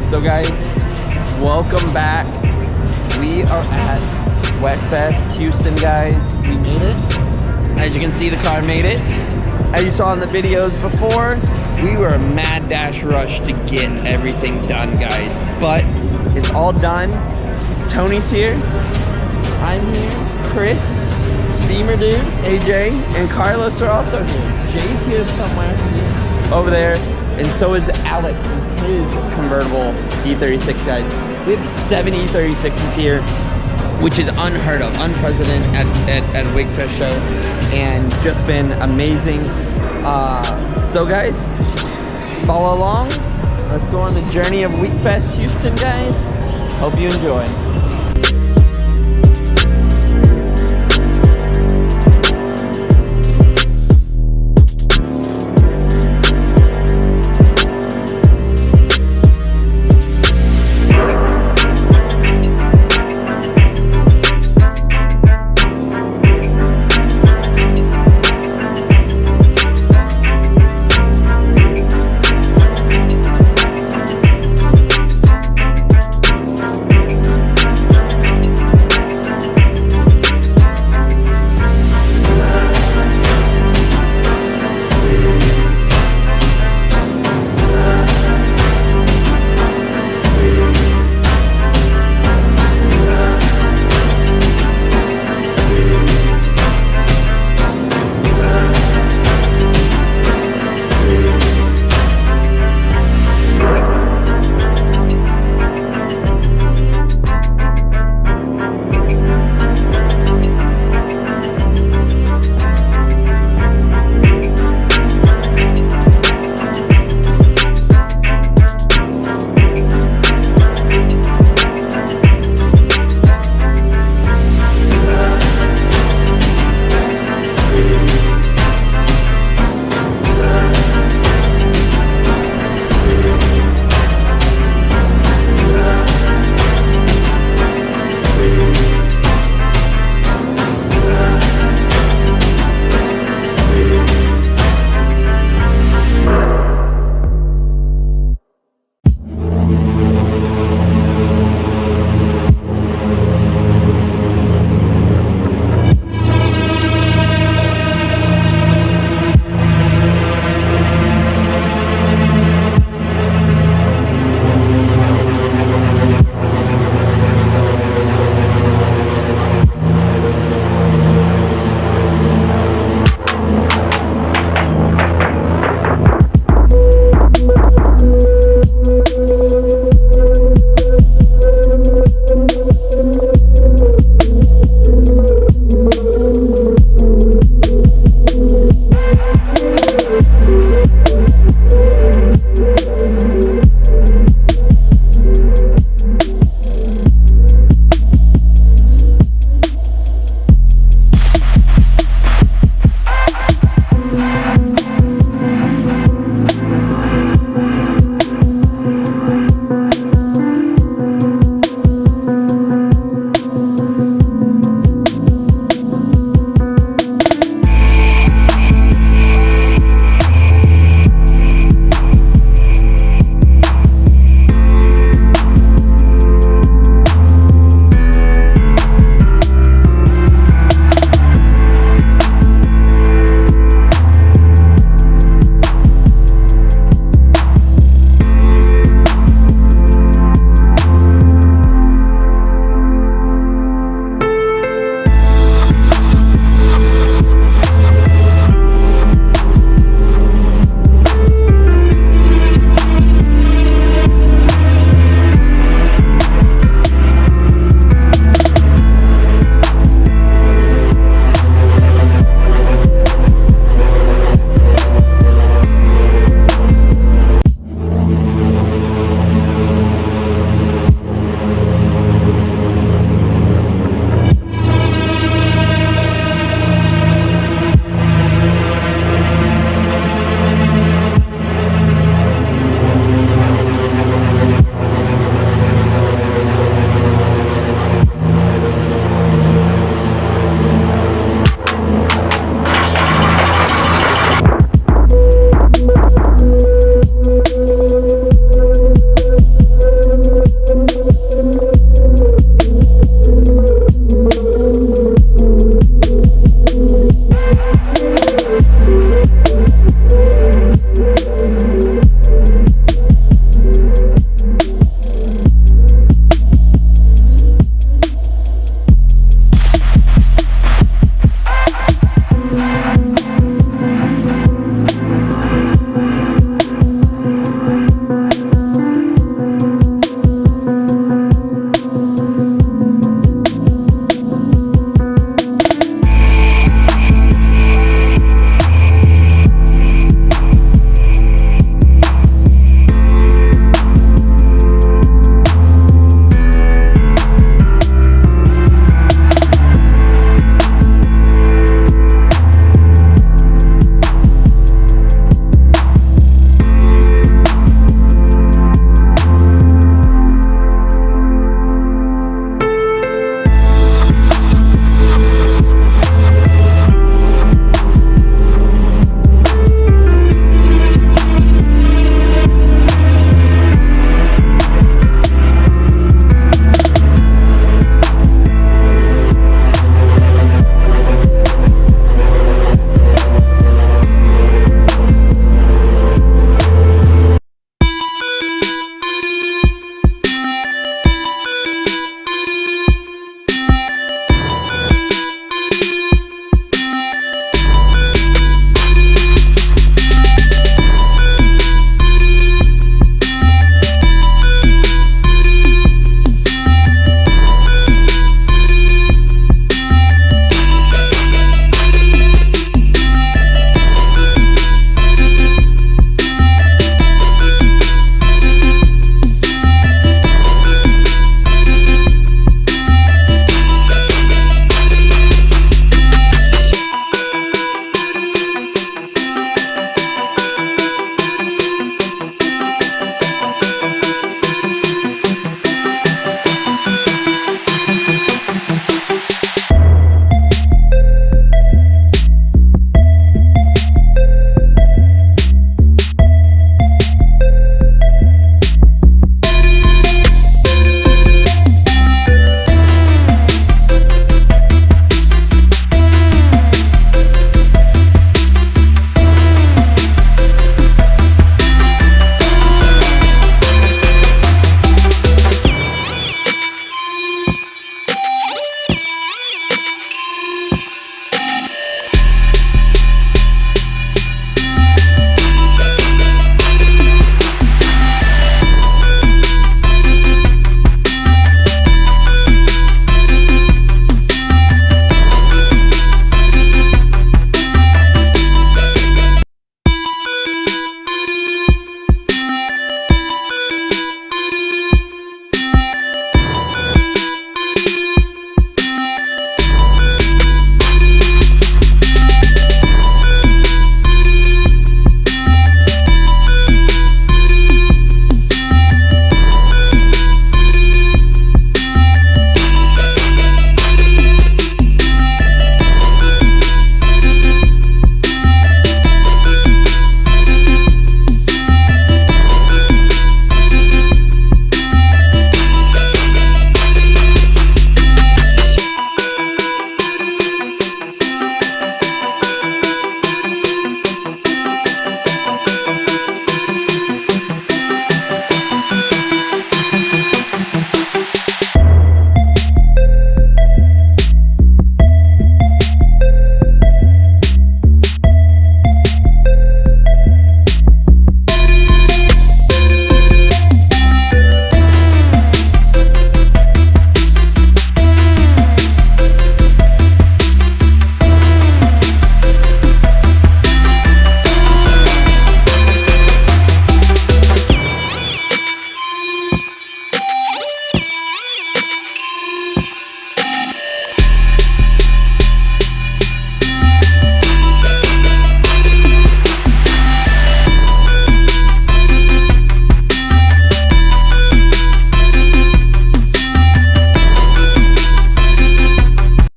So guys, welcome back. We are at WEKFEST Houston, guys. We made it. As you can see, the car made it. As you saw in the videos before, we were a mad dash rush to get everything done, guys. But it's all done. Tony's here. I'm here. Chris, Beamer Dude, AJ, and Carlos are also here. Jay's here somewhere. He's over there. And so is Alex in his convertible E36, guys. We have 7 E36s here, which is unheard of, unprecedented at WEKFEST show, and just been amazing. So guys, follow along. Let's go on the journey of WEKFEST Houston, guys. Hope you enjoy.